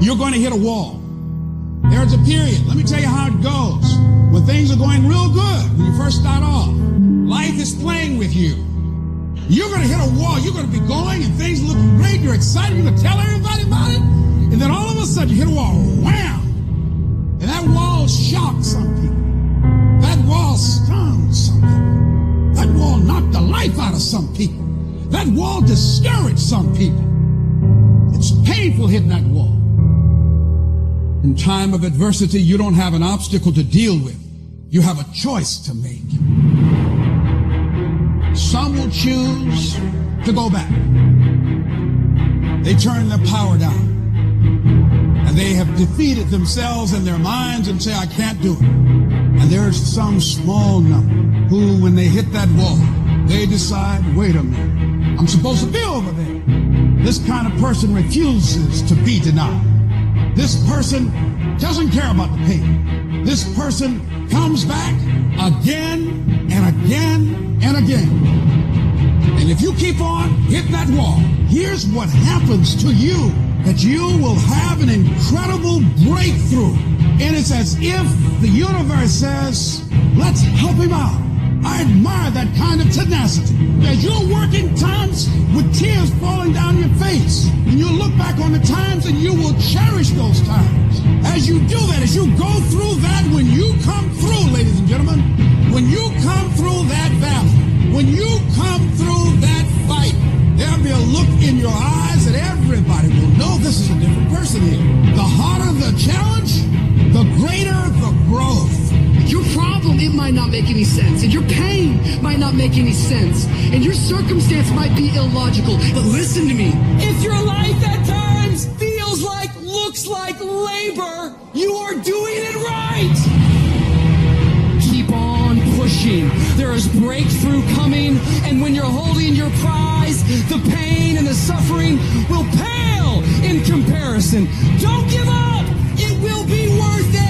you're going to hit a wall. There's a period. Let me tell you how it goes. When things are going real good, when you first start off, life is playing with you. You're going to hit a wall. You're going to be going and things look great. You're excited. You're going to tell everybody about it. And then all of a sudden you hit a wall. Wham! And that wall shocked some people. That wall stunned some people. That wall knocked the life out of some people. That wall discouraged some people. It's painful hitting that wall. In time of adversity, you don't have an obstacle to deal with. You have a choice to make. Some will choose to go back. They turn their power down. And they have defeated themselves in their minds and say, I can't do it. And there's some small number who, when they hit that wall, they decide, wait a minute, I'm supposed to be over there. This kind of person refuses to be denied. This person doesn't care about the pain. This person comes back again and again and again. And if you keep on hitting that wall, here's what happens to you, that you will have an incredible breakthrough. And it's as if the universe says, let's help him out. I admire that kind of tenacity. As you're working times with tears falling down your face, and you'll look back on the times and you will cherish those times. As you do that, as you go through that, when you come through, ladies and gentlemen, when you come through that valley, when you come through that fight, there'll be a look in your eyes that everybody will know this is a different person here. The harder the challenge, the greater the growth. Your problem, it might not make any sense, and your pain might not make any sense, and your circumstance might be illogical, but listen to me. If your life at times feels like, looks like labor, you are doing it right. Keep on pushing. There is breakthrough coming, and when you're holding your prize, the pain and the suffering will pale in comparison. Don't give up. It will be worth it.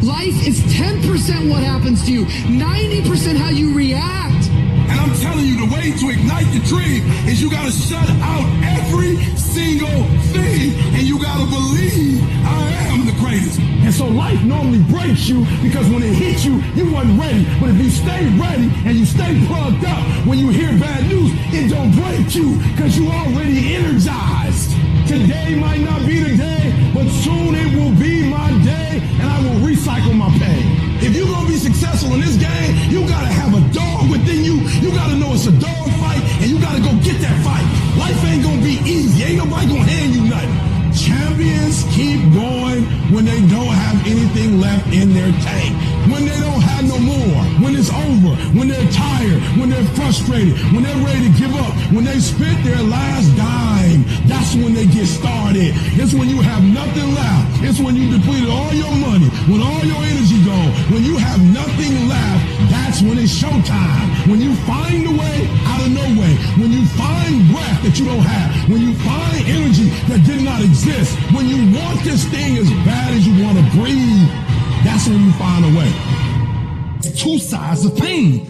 Life is 10% what happens to you, 90% how you react. And I'm telling you, the way to ignite the dream is you got to shut out every single thing, and you got to believe I am the greatest. And so life normally breaks you because when it hits you, you wasn't ready. But if you stay ready and you stay plugged up, when you hear bad news, it don't break you because you already energized. Today might not be the day, but soon it will be my day, and I will recycle my pain. If you're going to be successful in this game, you got to have a dog within you. You got to know it's a dog fight, and you got to go get that fight. Life ain't going to be easy. Ain't nobody going to hand you nothing. Champions keep going when they don't have anything left in their tank. When they don't have no more. When it's over. When they're tired. When they're frustrated. When they're ready to give up. When they spent their last dime. That's when they get started. It's when you have nothing left. It's when you depleted all your money. When all your energy gone. When you have nothing left. That's when it's showtime. When you find a way out of no way. When you find breath that you don't have. When you find energy that did not exist. When you want this thing as bad as you want to breathe, that's when you find a way. It's two sides of pain.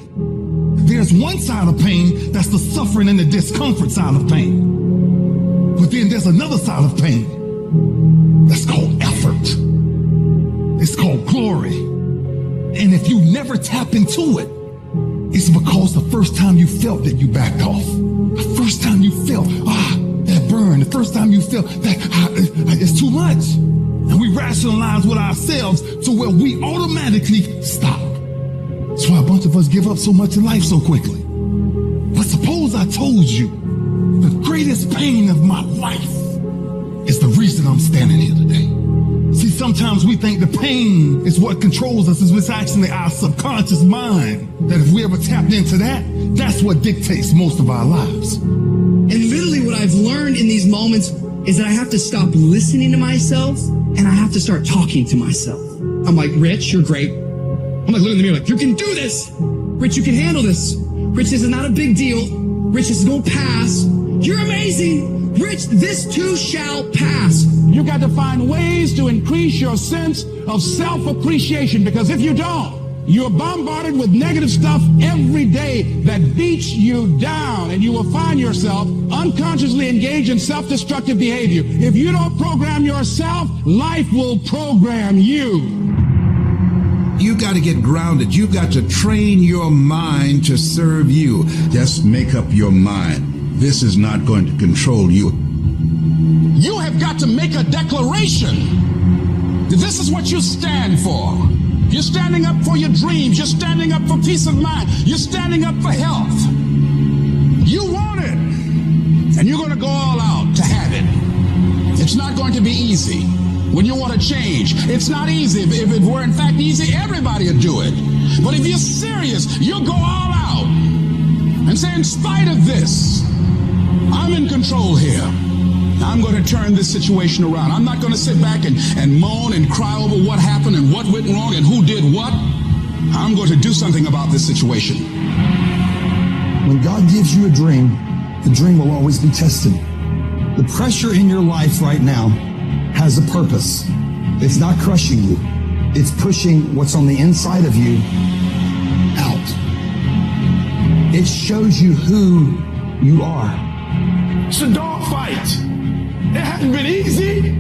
There's one side of pain that's the suffering and the discomfort side of pain. But then there's another side of pain that's called effort. It's called glory. And if you never tap into it, it's because the first time you felt that you backed off. The first time you felt, that burn. The first time you felt that it's too much. And we rationalize with ourselves to where we automatically stop. That's why a bunch of us give up so much in life so quickly. But suppose I told you the greatest pain of my life is the reason I'm standing here today. See, sometimes we think the pain is what controls us. It's actually our subconscious mind. That if we ever tapped into that, that's what dictates most of our lives. And literally what I've learned in these moments is that I have to stop listening to myself and I have to start talking to myself. I'm like, Rich, you're great. I'm like looking in the mirror like, you can do this. Rich, you can handle this. Rich, this is not a big deal. Rich, this is going to pass. You're amazing. Rich, this too shall pass. You got to find ways to increase your sense of self-appreciation, because if you don't, You're bombarded with negative stuff every day that beats you down, and you will find yourself unconsciously engaged in self-destructive behavior. If you don't program yourself, life will program you. You got to get grounded. You've got to train your mind to serve you. Just make up your mind. This is not going to control you. You have got to make a declaration. This is what you stand for. You're standing up for your dreams. You're standing up for peace of mind. You're standing up for health. You want it. And you're going to go all out to have it. It's not going to be easy. When you want to change, it's not easy. If it were in fact easy, everybody would do it. But if you're serious, you'll go all out and say, in spite of this, I'm in control here. I'm going to turn this situation around. I'm not going to sit back and moan and cry over what happened and what went wrong and who did what. I'm going to do something about this situation. When God gives you a dream, the dream will always be tested. The pressure in your life right now has a purpose. It's not crushing you. It's pushing what's on the inside of you out. It shows you who you are. It's a dog fight. It hadn't been easy.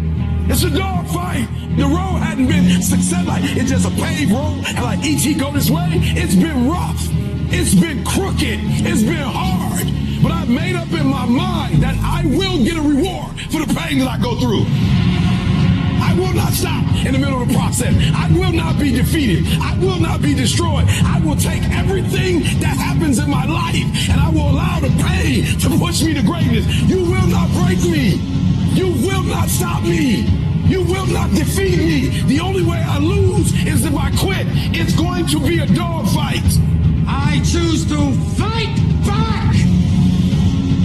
It's a dog fight. The road hadn't been success. Like it's just a paved road, and like each go this way. It's been rough. It's been crooked. It's been hard. But I've made up in my mind that I will get a reward for the pain that I go through. I will not stop in the middle of the process. I will not be defeated. I will not be destroyed. I will take everything that happens in my life and I will allow the pain to push me to greatness. You will not break me. You will not stop me. You will not defeat me. The only way I lose is if I quit. It's going to be a dog fight. I choose to fight back.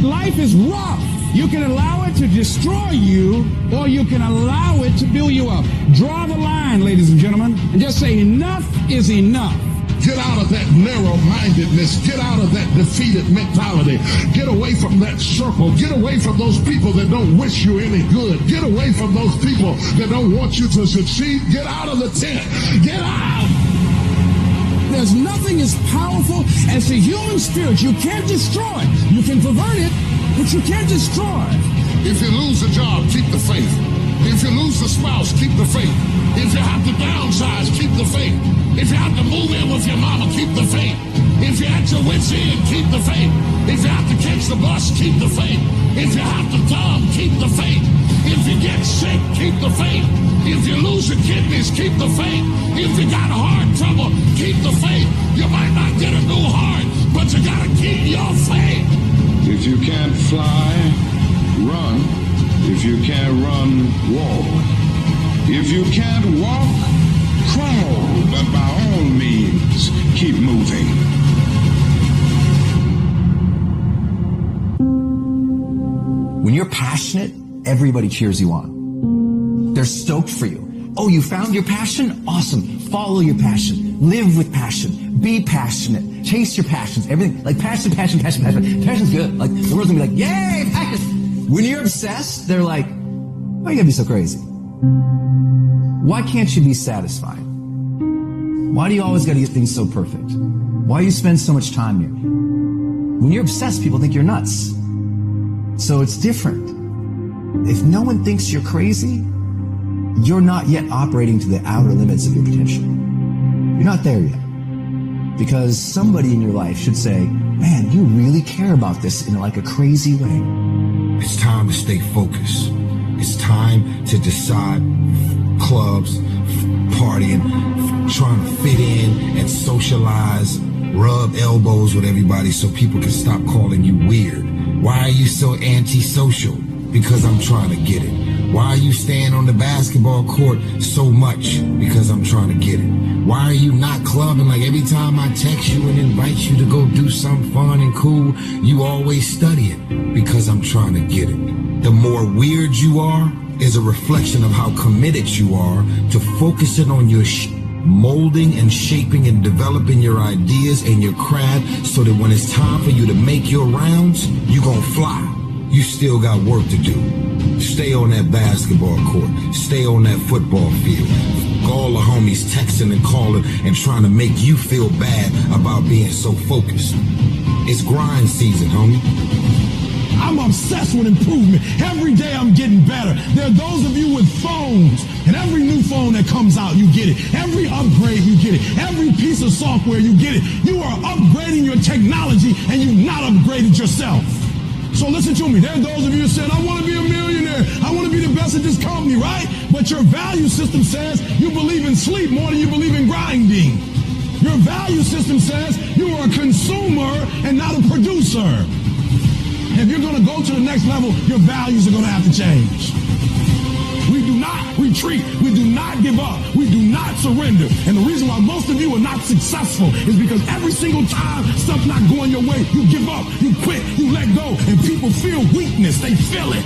Life is rough. You can allow it to destroy you, or you can allow it to build you up. Draw the line, ladies and gentlemen, and just say enough is enough. Get out of that narrow-mindedness. Get out of that defeated mentality. Get away from that circle. Get away from those people that don't wish you any good. Get away from those people that don't want you to succeed. Get out of the tent. Get out. There's nothing as powerful as the human spirit. You can't destroy it. You can pervert it, but you can't destroy it. If you lose a job, keep the faith. If you lose a spouse, keep the faith. If you have to downsize, keep the faith. If you have to move in with your mama, keep the faith. If you're at your wit's end, keep the faith. If you have to catch the bus, keep the faith. If you have to dumb, keep the faith. If you get sick, keep the faith. If you lose your kidneys, keep the faith. If you got heart trouble, keep the faith. You might not get a new heart, but you gotta keep your faith. If you can't fly, run. If you can't run, walk. If you can't walk, crawl. But by all means, keep moving. When you're passionate, everybody cheers you on. They're stoked for you. Oh, you found your passion? Awesome. Follow your passion. Live with passion. Be passionate. Chase your passions. Everything. Like passion. Passion's good. Like the world's gonna be like, yay, passion. When you're obsessed, they're like, why you gotta be so crazy? Why can't you be satisfied? Why do you always gotta get things so perfect? Why do you spend so much time here? When you're obsessed, people think you're nuts. So it's different. If no one thinks you're crazy, you're not yet operating to the outer limits of your potential. You're not there yet. Because somebody in your life should say, man, you really care about this in like a crazy way. It's time to stay focused. It's time to decide clubs, partying, trying to fit in and socialize, rub elbows with everybody so people can stop calling you weird. Why are you so antisocial? Because I'm trying to get it. Why are you staying on the basketball court so much? Because I'm trying to get it. Why are you not clubbing? Like every time I text you and invite you to go do something fun and cool, you always studying. Because I'm trying to get it. The more weird you are is a reflection of how committed you are to focusing on your molding and shaping and developing your ideas and your craft so that when it's time for you to make your rounds, you're gonna fly. you still got work to do. Stay on that basketball court. Stay on that football field. All the homies texting and calling and trying to make you feel bad about being so focused. It's grind season, homie. I'm obsessed with improvement. Every day I'm getting better. There are those of you with phones, and every new phone that comes out, you get it. Every upgrade, you get it. Every piece of software, you get it. You are upgrading your technology, and you've not upgraded yourself. So listen to me. There are those of you who said, I want to be a millionaire. I want to be the best at this company, right? But your value system says you believe in sleep more than you believe in grinding. Your value system says you are a consumer and not a producer. If you're going to go to the next level, your values are going to have to change. We do not retreat. We do not give up. We do not surrender. And the reason why most of you are not successful is because every single time stuff's not going your way, you give up, you quit, you let go, and people feel weakness. They feel it.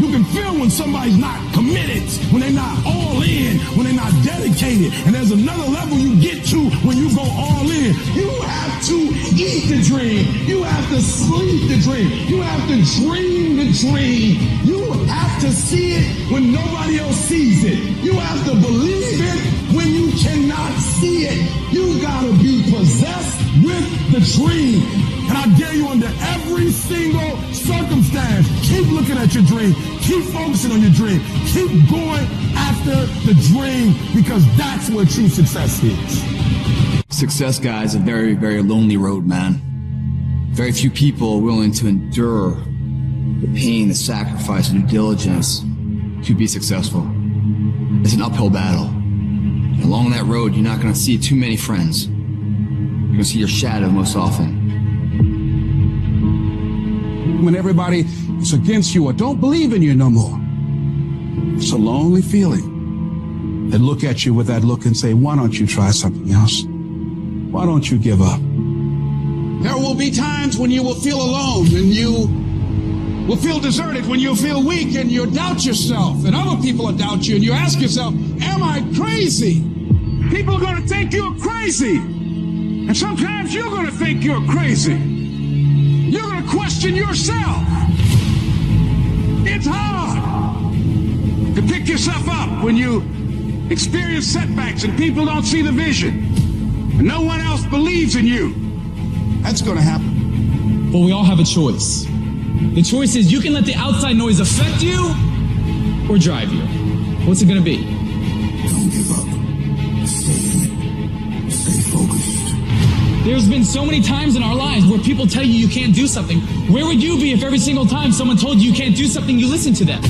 You can feel when somebody's not committed, when they're not all in, when they're not dedicated. And there's another level you get to when you go all in. You have to eat the dream. You have to sleep the dream. You have to dream the dream. You have to see it when nobody else sees it. You have to believe it when you cannot see it. You gotta be possessed with the dream. And I dare you under every single circumstance, keep looking at your dream. Keep focusing on your dream. Keep going after the dream because that's where true success is. Success, guys, is a very, very lonely road, man. Very few people are willing to endure the pain, the sacrifice, the due diligence to be successful. It's an uphill battle. And along that road, you're not going to see too many friends. You're going to see your shadow most often. When everybody is against you or don't believe in you no more, it's a lonely feeling. They look at you with that look and say, why don't you try something else? Why don't you give up? There will be times when you will feel alone and you will feel deserted, when you'll feel weak and you'll doubt yourself and other people will doubt you and you ask yourself, am I crazy? People are going to think you're crazy. And sometimes you're going to think you're crazy. You're going to question yourself. It's hard to pick yourself up when you experience setbacks and people don't see the vision. And no one else believes in you. That's going to happen. But we all have a choice. The choice is you can let the outside noise affect you or drive you. What's it going to be? Don't give up. Stay in it. Stay focused. There's been so many times in our lives where people tell you can't do something. Where would you be if every single time someone told you can't do something, you listened to them?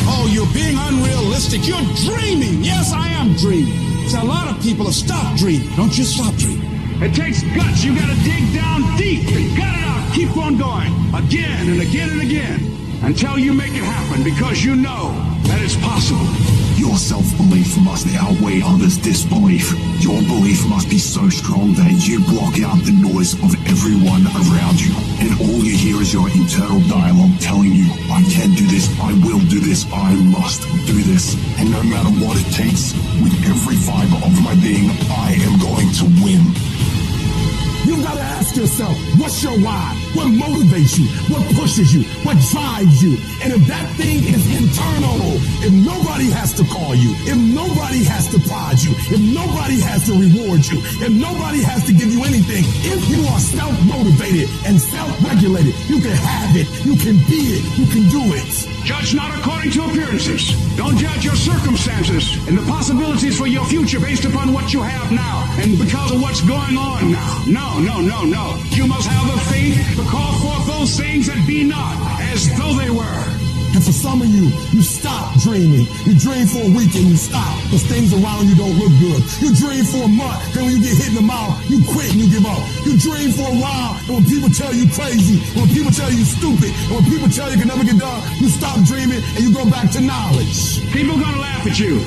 Oh, you're being unrealistic. You're dreaming. Yes, I am dreaming. So a lot of people have stopped dreaming. Don't you stop dreaming. It takes guts. You got to dig down deep and gut it out. Keep on going again and again and again until you make it happen because you know that it's possible. Your self-belief must outweigh others' disbelief. Your belief must be so strong that you block out the noise of everyone around you. And all you hear is your internal dialogue telling you, I can do this, I will do this, I must do this. And no matter what it takes, with every fiber of my being, I am going to win. You gotta ask yourself, what's your why? What motivates you? What pushes you? What drives you? And if that thing is internal, if nobody has to call you, if nobody has to prod you, if nobody has to reward you, if nobody has to give you anything, if you are self-motivated and self-regulated, you can have it, you can be it, you can do it. Judge not according to appearances. Don't judge your circumstances and the possibilities for your future based upon what you have now and because of what's going on now. No. You must have the faith to call forth those things that be not as though they were. And for some of you, you stop dreaming. You dream for a week and you stop because things around you don't look good. You dream for a month, then when you get hit in the mouth, you quit and you give up. You dream for a while, and when people tell you crazy, and when people tell you stupid, and when people tell you can never get done, you stop dreaming and you go back to knowledge. People are going to laugh at you.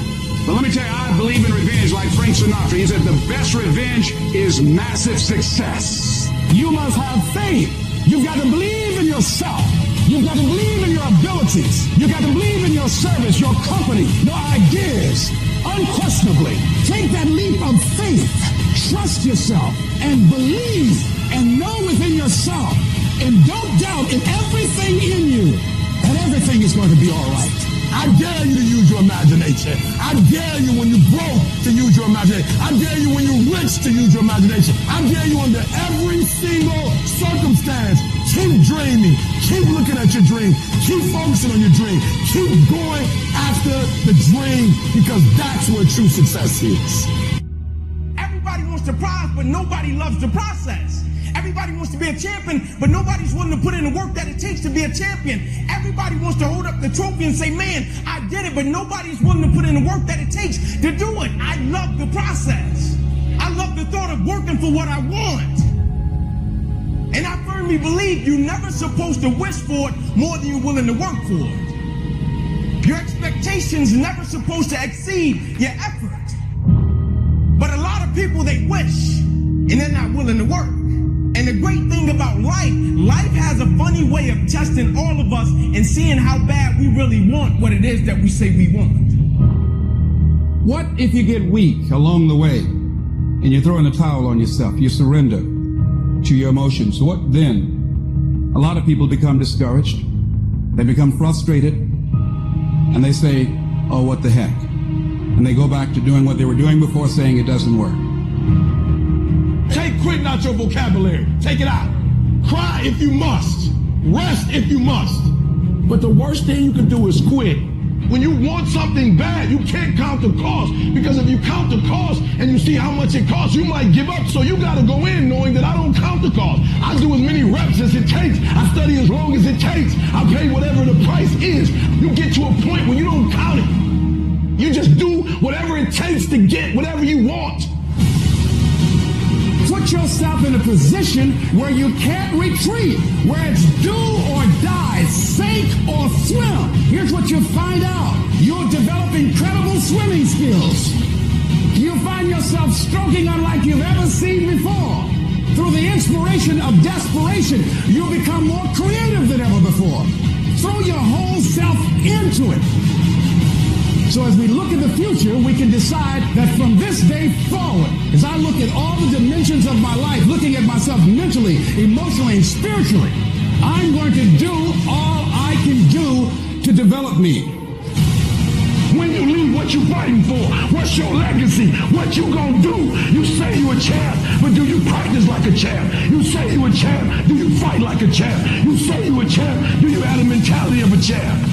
But let me tell you, I believe in revenge like Frank Sinatra. He said the best revenge is massive success. You must have faith. You've got to believe in yourself. You've got to believe in your abilities. You've got to believe in your service, your company, your ideas. Unquestionably, take that leap of faith. Trust yourself and believe and know within yourself and don't doubt in everything in you, and everything is going to be all right. I dare you to use your imagination. I dare you when you're broke to use your imagination. I dare you when you're rich to use your imagination. I dare you under every single circumstance. Keep dreaming. Keep looking at your dream. Keep focusing on your dream. Keep going after the dream, because that's where true success is. Everybody wants to prize, but nobody loves the process. Everybody wants to be a champion, but nobody's willing to put in the work that it takes to be a champion. Everybody wants to hold up the trophy and say, man, I did it, but nobody's willing to put in the work that it takes to do it. I love the process. I love the thought of working for what I want. And I firmly believe you're never supposed to wish for it more than you're willing to work for it. Your expectations never supposed to exceed your effort. But a lot of people, they wish, and they're not willing to work. And the great thing about life has a funny way of testing all of us and seeing how bad we really want what it is that we say we want. What if you get weak along the way and you throw in the towel on yourself? You surrender to your emotions. What then? A lot of people become discouraged. They become frustrated. And they say, oh, what the heck? And they go back to doing what they were doing before, saying it doesn't work. Take quitting out your vocabulary. Take it out. Cry if you must. Rest if you must. But the worst thing you can do is quit. When you want something bad, you can't count the cost. Because if you count the cost and you see how much it costs, you might give up. So you got to go in knowing that I don't count the cost. I do as many reps as it takes. I study as long as it takes. I pay whatever the price is. You get to a point when you don't count it. You just do whatever it takes to get whatever you want. Put yourself in a position where you can't retreat, where it's do or die, sink or swim. Here's what you'll find out. You'll develop incredible swimming skills. You'll find yourself stroking unlike you've ever seen before. Through the inspiration of desperation, you'll become more creative than ever before. Throw your whole self into it. So as we look at the future, we can decide that from this day forward, as I look at all the dimensions of my life, looking at myself mentally, emotionally, and spiritually, I'm going to do all I can do to develop me. When you leave, what you fighting for? What's your legacy? What you gonna do? You say you a champ, but do you practice like a champ? You say you a champ, do you fight like a champ? You say you a champ, do you have the mentality of a champ?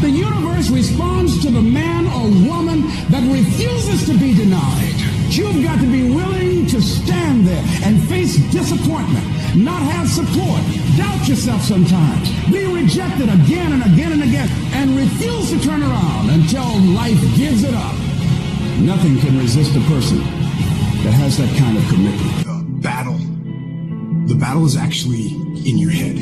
The universe responds to the man or woman that refuses to be denied. You've got to be willing to stand there and face disappointment, not have support, doubt yourself sometimes, be rejected again and again and again, and refuse to turn around until life gives it up. Nothing can resist a person that has that kind of commitment. The battle is actually in your head.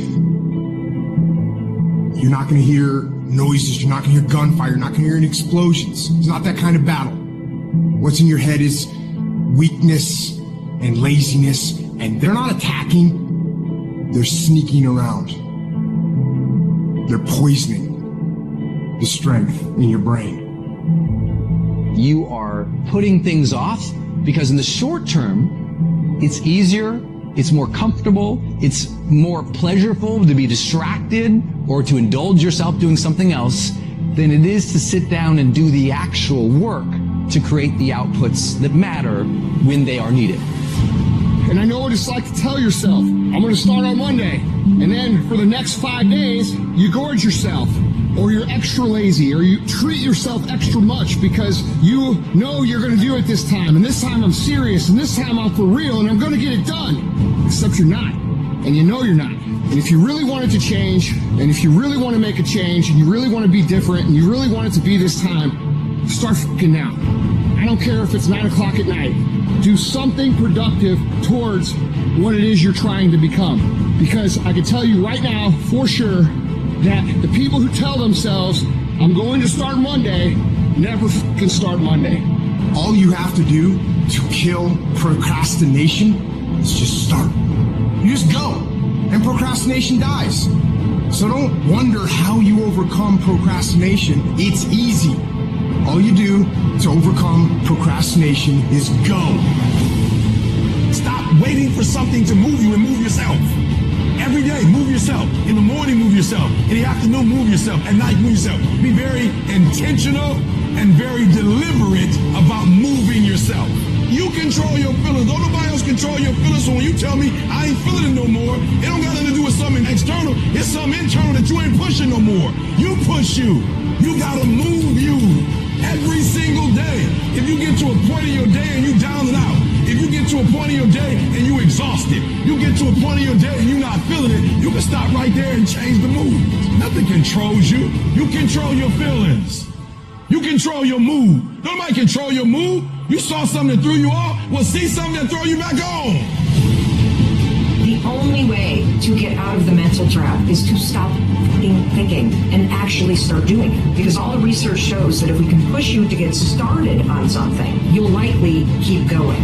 You're not going to hear noises, you're not going to hear gunfire, you're not going to hear any explosions. It's not that kind of battle. What's in your head is weakness and laziness, and they're not attacking, they're sneaking around. They're poisoning the strength in your brain. You are putting things off because in the short term, it's easier, it's more comfortable, it's more pleasurable to be distracted or to indulge yourself doing something else than it is to sit down and do the actual work to create the outputs that matter when they are needed. And I know what it's like to tell yourself, I'm going to start on Monday. And then for the next 5 days, you gorge yourself, or you're extra lazy, or you treat yourself extra much because you know you're going to do it this time. And this time I'm serious, and this time I'm for real, and I'm going to get it done. Except you're not. And you know you're not. And if you really want it to change, and if you really want to make a change, and you really want to be different, and you really want it to be this time, start fucking now. I don't care if it's 9 o'clock at night. Do something productive towards what it is you're trying to become. Because I can tell you right now, for sure, that the people who tell themselves, I'm going to start Monday, never fucking start Monday. All you have to do to kill procrastination is just start. You just go, and procrastination dies. So don't wonder how you overcome procrastination. It's easy. All you do to overcome procrastination is go. Stop waiting for something to move you and move yourself. Every day, move yourself. In the morning, move yourself. In the afternoon, move yourself. At night, move yourself. Be very intentional and very deliberate about moving yourself. You control your feelings. Don't nobody else control your feelings. So when you tell me I ain't feeling it no more, it don't got nothing to do with something external. It's something internal that you ain't pushing no more. You push you. You gotta move you every single day. If you get to a point in your day and you down and out, if you get to a point in your day and you exhausted, you get to a point in your day and you're not feeling it, you can stop right there and change the mood. Nothing controls you. You control your feelings. You control your mood. Nobody control your mood. You saw something that threw you off, well, see something that throw you back on. The only way to get out of the mental trap is to stop thinking and actually start doing it. Because all the research shows that if we can push you to get started on something, you'll likely keep going.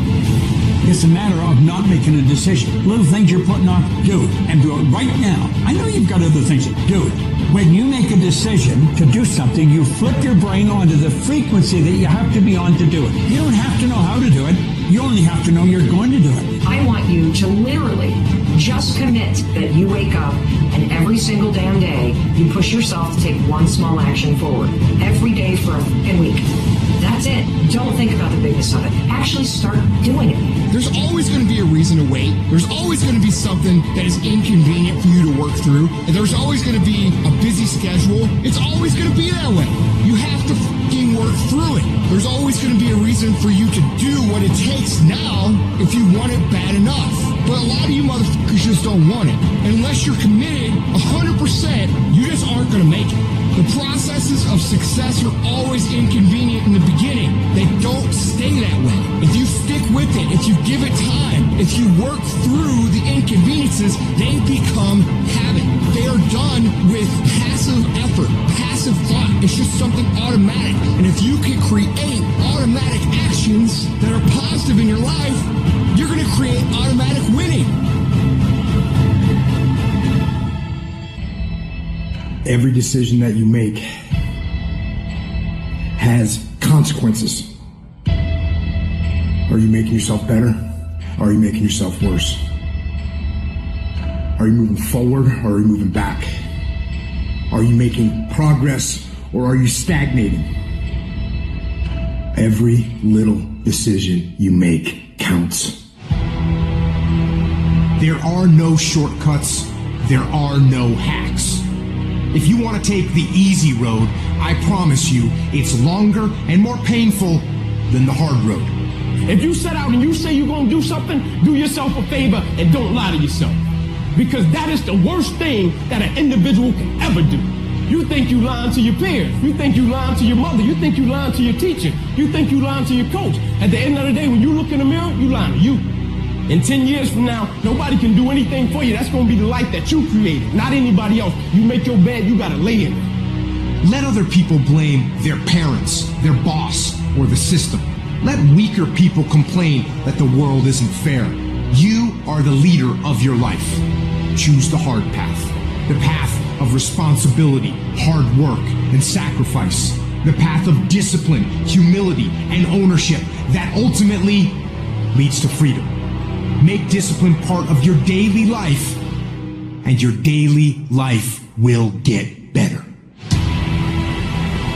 It's a matter of not making a decision. Little things you're putting off, do it. And do it right now. I know you've got other things to do it. When you make a decision to do something, you flip your brain onto the frequency that you have to be on to do it. You don't have to know how to do it. You only have to know you're going to do it. I want you to literally just commit that you wake up and every single damn day you push yourself to take one small action forward. Every day for a fucking week. That's it. Don't think about the bigness of it. Actually start doing it. There's always going to be a reason to wait. There's always going to be something that is inconvenient for you to work through. And there's always going to be a busy schedule. It's always going to be that way. You have to fucking work through it. There's always going to be a reason for you to do what it takes now if you want it bad enough. But a lot of you motherfuckers just don't want it. And unless you're committed 100%, you just aren't going to make it. The processes of success are always inconvenient in the beginning. They don't stay that way. If you stick with it, if you give it time, if you work through the inconveniences, they become habit. They are done with passive effort, passive thought. It's just something automatic. And if you can create automatic actions that are positive in your life, you're going to create automatic winning. Every decision that you make has consequences. Are you making yourself better? Or are you making yourself worse? Are you moving forward or are you moving back? Are you making progress or are you stagnating? Every little decision you make counts. There are no shortcuts. There are no hacks. If you want to take the easy road, I promise you it's longer and more painful than the hard road. If you set out and you say you're going to do something, do yourself a favor and don't lie to yourself. Because that is the worst thing that an individual can ever do. You think you lying to your peers. You think you lying to your mother. You think you lying to your teacher. You think you lying to your coach. At the end of the day, when you look in the mirror, you lying to you. In 10 years from now, nobody can do anything for you. That's going to be the life that you created, not anybody else. You make your bed, you got to lay in it. Let other people blame their parents, their boss, or the system. Let weaker people complain that the world isn't fair. You are the leader of your life. Choose the hard path. The path of responsibility, hard work, and sacrifice. The path of discipline, humility, and ownership that ultimately leads to freedom. Make discipline part of your daily life, and your daily life will get better.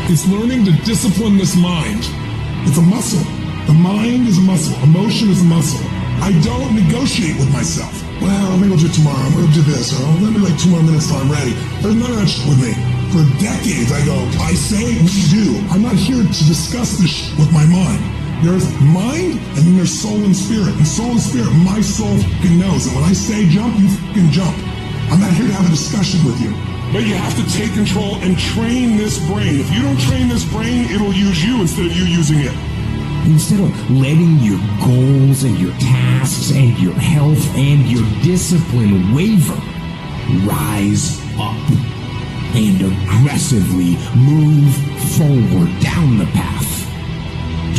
It's learning to discipline this mind. It's a muscle. The mind is a muscle. Emotion is a muscle. I don't negotiate with myself. Well, maybe I'll do it tomorrow. I'm going to do this. Or let me like 2 more minutes till I'm ready. There's none of that shit with me. For decades, I go, I say, we do. I'm not here to discuss this shit with my mind. There's mind, and then there's soul and spirit. And soul and spirit, my soul fucking knows. And when I say jump, you fucking jump. I'm not here to have a discussion with you. But you have to take control and train this brain. If you don't train this brain, it'll use you instead of you using it. Instead of letting your goals and your tasks and your health and your discipline waver, rise up and aggressively move forward down the path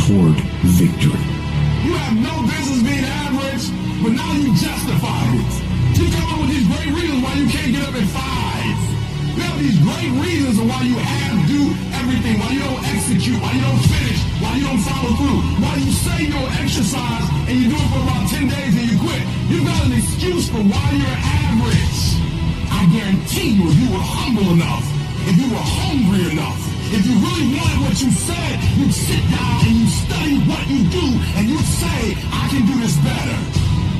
toward victory. You have no business being average, but now you justify it. You come up with these great reasons why you can't get up at 5. You have these great reasons of why you have to do everything, why you don't exercise. execute, why you don't finish, why you don't follow through, why you say you'll exercise and you do it for about 10 days and you quit. You got an excuse for why you're average. I guarantee you, if you were humble enough, if you were hungry enough, if you really wanted what you said, you'd sit down and you'd study what you do and you'd say, I can do this better.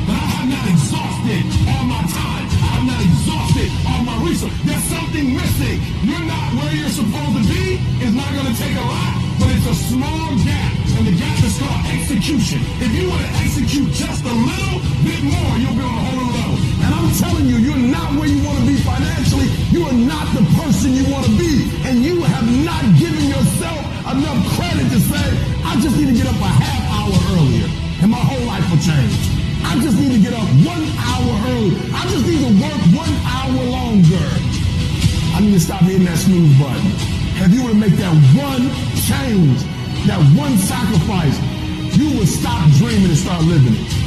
But I have not exhausted all my time. I have not exhausted all my resources. There's something missing. You're not where you're supposed to be. It's not going to take a lot, but it's a small gap. And the gap is called execution. If you were to execute just a little bit more, you'll be on a whole other level. And I'm telling you, you're not where you want to be financially. You are not the person you want to be. And you have not given yourself enough credit to say, I just need to get up a half hour earlier and my whole life will change. I just need to get up 1 hour early. I just need to work 1 hour longer. I need to stop hitting that snooze button. If you were to make that one change, that one sacrifice, you would stop dreaming and start living it.